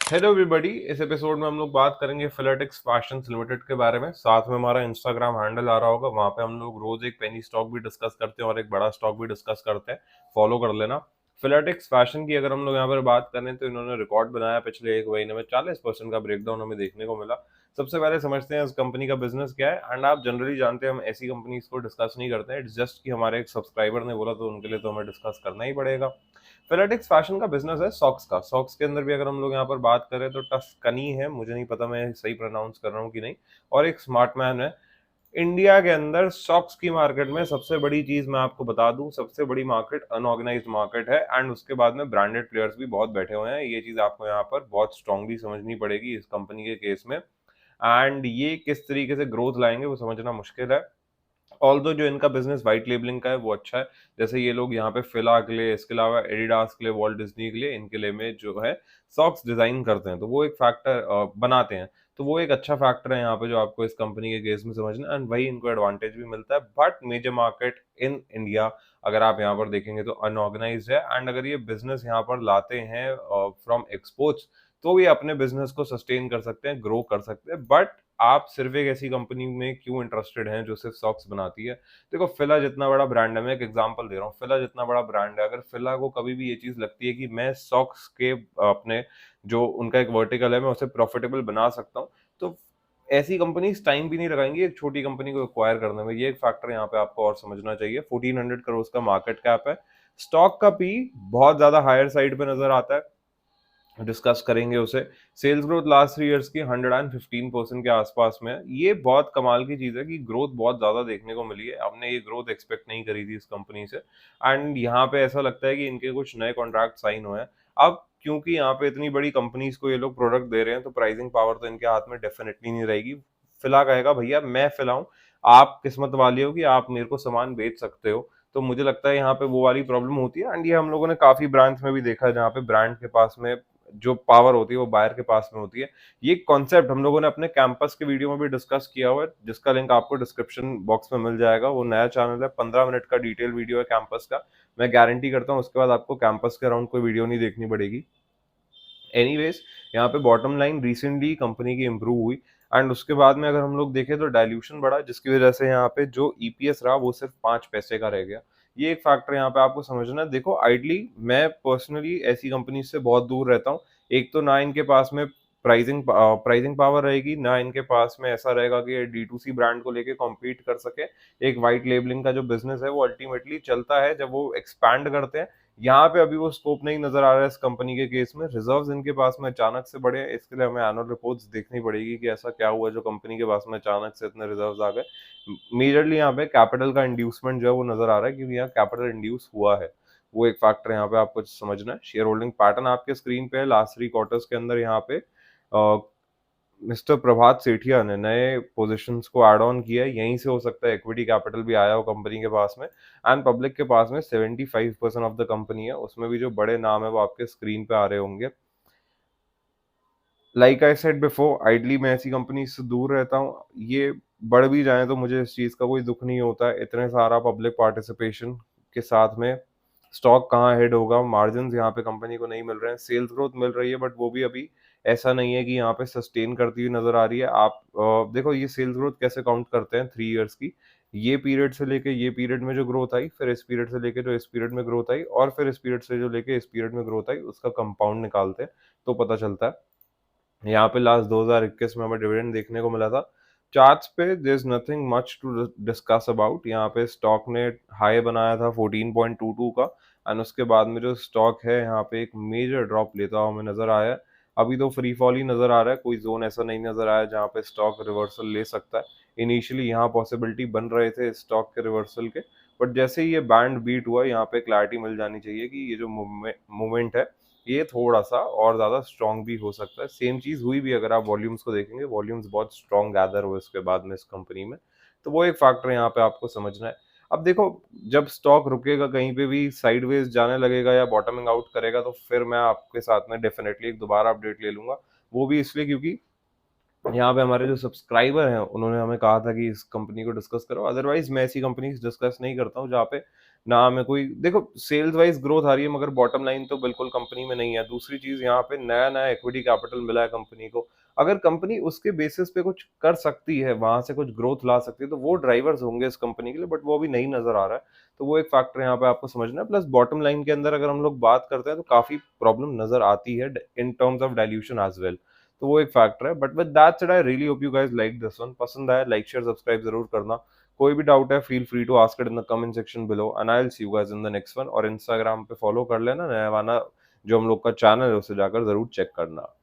Hello everybody. इस episode में हम लोग बात करेंगे फिलेटिक्स फैशंस लिमिटेड के बारे में। साथ में हमारा इंस्टाग्राम हैंडल आ रहा होगा, वहां पे हम लोग रोज एक पेनी स्टॉक भी डिस्कस करते हैं और एक बड़ा स्टॉक भी डिस्कस करते हैं। फॉलो कर लेना। फिलेटिक्स फैशन की अगर हम लोग यहाँ पर बात करें तो इन्होंने रिकॉर्ड बनाया पिछले एक महीने में 40% का ब्रेकडाउन हमें देखने को मिला। सबसे पहले समझते हैं इस कंपनी का बिजनेस क्या है। एंड आप जनरली जानते हैं हम ऐसी कंपनीज को डिस्कस नहीं करते हैं, इट्स जस्ट कि हमारे एक सब्सक्राइबर ने बोला तो उनके लिए तो हमें डिस्कस करना ही पड़ेगा। फेलेटिक्स फैशन का बिजनेस है सॉक्स का। सॉक्स के अंदर भी अगर हम लोग यहाँ पर बात करें तो टस्कनी है, मुझे नहीं पता मैं सही प्रोनाउंस कर रहा हूँ कि नहीं, और एक स्मार्ट मैन है। इंडिया के अंदर सॉक्स की मार्केट में सबसे बड़ी चीज मैं आपको बता दूं, सबसे बड़ी मार्केट अनऑर्गेनाइज्ड मार्केट है। एंड उसके बाद में ब्रांडेड प्लेयर्स भी बहुत बैठे हुए हैं। ये चीज आपको यहाँ पर बहुत स्ट्रांगली समझनी पड़ेगी इस कंपनी के केस में। एंड ये किस तरीके से ग्रोथ लाएंगे वो समझना मुश्किल है। ऑल्दो जो इनका बिजनेस व्हाइट लेबलिंग का है वो अच्छा है। जैसे ये लोग यहाँ पे फिला के लिए, इसके अलावा एडिडास के लिए, वॉल्ट डिज्नी के लिए, इनके लिए में जो है सॉक्स डिजाइन करते हैं, तो वो एक फैक्टर बनाते हैं। तो वो एक अच्छा फैक्टर है यहाँ पे जो आपको इस कंपनी के केस में समझना, एंड वही इनको एडवांटेज भी मिलता है। But major market in India अगर आप यहाँ पर देखेंगे तो अनऑर्गेनाइज है। एंड अगर ये बिजनेस यहाँ पर लाते हैं फ्रॉम एक्सपोर्ट्स, तो ये अपने बिजनेस को सस्टेन कर सकते हैं, ग्रो कर सकते हैं। बट आप सिर्फ एक ऐसी कंपनी में क्यों इंटरेस्टेड हैं जो सिर्फ सॉक्स बनाती है? देखो, फिला जितना बड़ा ब्रांड है, मैं एक एग्जांपल दे रहा हूँ, फिला जितना बड़ा ब्रांड है, अगर फिला को कभी भी ये चीज लगती है कि मैं सॉक्स के अपने जो उनका एक वर्टिकल है मैं उसे प्रॉफिटेबल बना सकता हूँ, तो ऐसी कंपनी टाइम भी नहीं लगाएंगी एक छोटी कंपनी को एक्वायर करने में। ये एक फैक्टर यहाँ पे आपको और समझना चाहिए। 1400 करोड़ का मार्केट कैप है। स्टॉक का पी बहुत ज्यादा हायर साइड पे नजर आता है, डिस्कस करेंगे उसे। सेल्स ग्रोथ लास्ट 3 इयर्स की 115% के आसपास में है। ये बहुत कमाल की चीज है कि ग्रोथ बहुत ज्यादा देखने को मिली है। हमने ये ग्रोथ एक्सपेक्ट नहीं करी थी इस कंपनी से। एंड यहाँ पे ऐसा लगता है कि इनके कुछ नए कॉन्ट्रैक्ट साइन हुए हैं। अब क्योंकि यहाँ पे इतनी बड़ी कंपनीज को ये लोग प्रोडक्ट दे रहे हैं, तो प्राइसिंग पावर तो इनके हाथ में डेफिनेटली नहीं रहेगी। फिला कहेगा भैया मैं फिलाऊं, आप किस्मत वाले हो कि आप मेरे को सामान बेच सकते हो। तो मुझे लगता है यहाँ पे वो वाली प्रॉब्लम होती है। एंड ये हम लोगों ने काफी ब्रांड्स में भी देखा है जहाँ पे ब्रांड के पास में जो पावर होती है वो बायर के पास में होती है। ये कॉन्सेप्ट हम लोगों ने अपने कैंपस के वीडियो में भी डिस्कस किया हुआ है, जिसका लिंक आपको डिस्क्रिप्शन बॉक्स में मिल जाएगा। वो नया चैनल है, 15 मिनट का डिटेल वीडियो है कैंपस का। मैं गारंटी करता हूँ उसके बाद आपको कैंपस के अराउंड कोई वीडियो नहीं देखनी पड़ेगी। एनीवेज, यहाँ पे बॉटम लाइन रिसेंटली कंपनी की इंप्रूव हुई। एंड उसके बाद में अगर हम लोग देखें तो डायल्यूशन बढ़ा, जिसकी वजह से यहाँ पे जो ईपीएस रहा वो सिर्फ 5 पैसे का रह गया। ये एक फैक्टर यहाँ पे आपको समझना है। देखो, आइडली मैं पर्सनली ऐसी कंपनी से बहुत दूर रहता हूँ। एक तो ना इनके पास में प्राइसिंग पावर रहेगी, ना इनके पास में ऐसा रहेगा कि डी टू सी ब्रांड को लेके कॉम्पीट कर सके। एक वाइट लेबलिंग का जो बिजनेस है वो अल्टीमेटली चलता है जब वो एक्सपैंड करते हैं। यहाँ पे अभी वो स्कोप नहीं नजर आ रहा है इस कंपनी के केस में। रिजर्व्स इनके पास में अचानक से बढ़े, इसके लिए हमें एनुअल रिपोर्ट्स देखनी पड़ेगी कि ऐसा क्या हुआ जो कंपनी के पास में अचानक से इतने रिजर्व्स आ गए। मेजरली यहाँ पे कैपिटल का इंड्यूसमेंट जो है वो नजर आ रहा है, क्योंकि यहाँ कैपिटल इंड्यूस हुआ है। वो एक फैक्टर यहाँ पे आपको समझना है। शेयर होल्डिंग पैटर्न आपके स्क्रीन पे है। लास्ट 3 क्वार्टर्स के अंदर यहाँ पे मिस्टर प्रभात सेठिया ने नए पोजीशंस को ऐड ऑन किया है। यहीं से हो सकता है इक्विटी कैपिटल भी आया हो कंपनी के पास में। एंड पब्लिक के पास में 75% ऑफ द कंपनी है, उसमें भी जो बड़े नाम है वो आपके स्क्रीन पे आ रहे होंगे। Like I said before, ideally मैं ऐसी कंपनी से दूर रहता हूँ। ये बढ़ भी जाए तो मुझे इस चीज का कोई दुख नहीं होता है। इतने सारा पब्लिक पार्टिसिपेशन के साथ में स्टॉक कहाँ हेड होगा, मार्जिन यहाँ पे कंपनी को नहीं मिल रहे हैं। सेल्स ग्रोथ मिल रही है बट वो भी अभी ऐसा नहीं है कि यहाँ पे सस्टेन करती हुई नजर आ रही है। आप देखो, ये सेल्स ग्रोथ कैसे काउंट करते हैं 3 इयर्स की। ये पीरियड से लेके ये पीरियड में जो ग्रोथ आई, फिर इस पीरियड से लेके जो इस पीरियड में ग्रोथ आई, और फिर इस पीरियड से जो लेके इस पीरियड में ग्रोथ आई, उसका कंपाउंड निकालते हैं तो पता चलता है। यहाँ पे लास्ट 2021 में हमें डिविडेंड देखने को मिला था। चार्ट्स पे there is nothing much to discuss about. यहाँ पे स्टॉक ने हाई बनाया था 14.22 का, एंड उसके बाद में जो स्टॉक है यहाँ पे एक मेजर ड्रॉप लेता हुआ हमें नजर आया है। अभी तो फ्री फॉल ही नजर आ रहा है, कोई जोन ऐसा नहीं नजर आया जहाँ पे स्टॉक रिवर्सल ले सकता है। इनिशियली यहाँ पॉसिबिलिटी बन रहे थे स्टॉक के रिवर्सल के, बट जैसे ही ये बैंड बीट हुआ, यहाँ पे क्लैरिटी मिल जानी चाहिए कि ये जो मूवमेंट है ये थोड़ा सा और ज्यादा स्ट्रांग भी हो सकता है। सेम चीज हुई भी अगर आप वॉल्यूम्स को देखेंगे, वॉल्यूम्स बहुत स्ट्रांग गैदर हुए इसके बाद में इस कंपनी में। तो वो एक फैक्टर यहाँ पे आपको समझना है। अब देखो, जब स्टॉक रुकेगा कहीं पे भी, साइडवेज जाने लगेगा या बॉटमिंग आउट करेगा, तो फिर मैं आपके साथ में डेफिनेटली एक दोबारा अपडेट ले लूंगा। वो भी इसलिए क्योंकि यहाँ पे हमारे जो सब्सक्राइबर हैं, उन्होंने हमें कहा था कि इस कंपनी को डिस्कस करो, अदरवाइज़ मैं ऐसी कंपनीज़ डिस्कस नहीं करता हूँ, जहाँ पे ना हमें कोई देखो सेल्स वाइज़ ग्रोथ आ रही है, मगर बॉटम लाइन तो बिल्कुल कंपनी में नहीं है। दूसरी चीज़ यहाँ पे नया-नया इक्विटी कैपिटल मिला है कंपनी को। अगर कंपनी उसके बेसिस पे कुछ कर सकती है, वहाँ से कुछ ग्रोथ ला सकती है, तो वो ड्राइवर्स होंगे इस कंपनी के लिए, बट वो अभी नहीं नज़र आ रहा है। तो वो एक फैक्टर यहाँ पे आपको समझना है। प्लस बॉटम लाइन के अंदर अगर हम लोग बात करते हैं, तो काफ़ी प्रॉब्लम नज़र आती है ड in terms of dilution as well. तो वो एक फैक्टर है। But with that said I really hope you guys like this one. पसंद आया लाइक शेयर सब्सक्राइब जरूर करना। कोई भी डाउट है feel free to ask it in the comment section below and I will see you guys in the next one. और Instagram पे follow कर लेना, नया वाला जो हम लोग का चैनल है उसे जाकर जरूर चेक करना।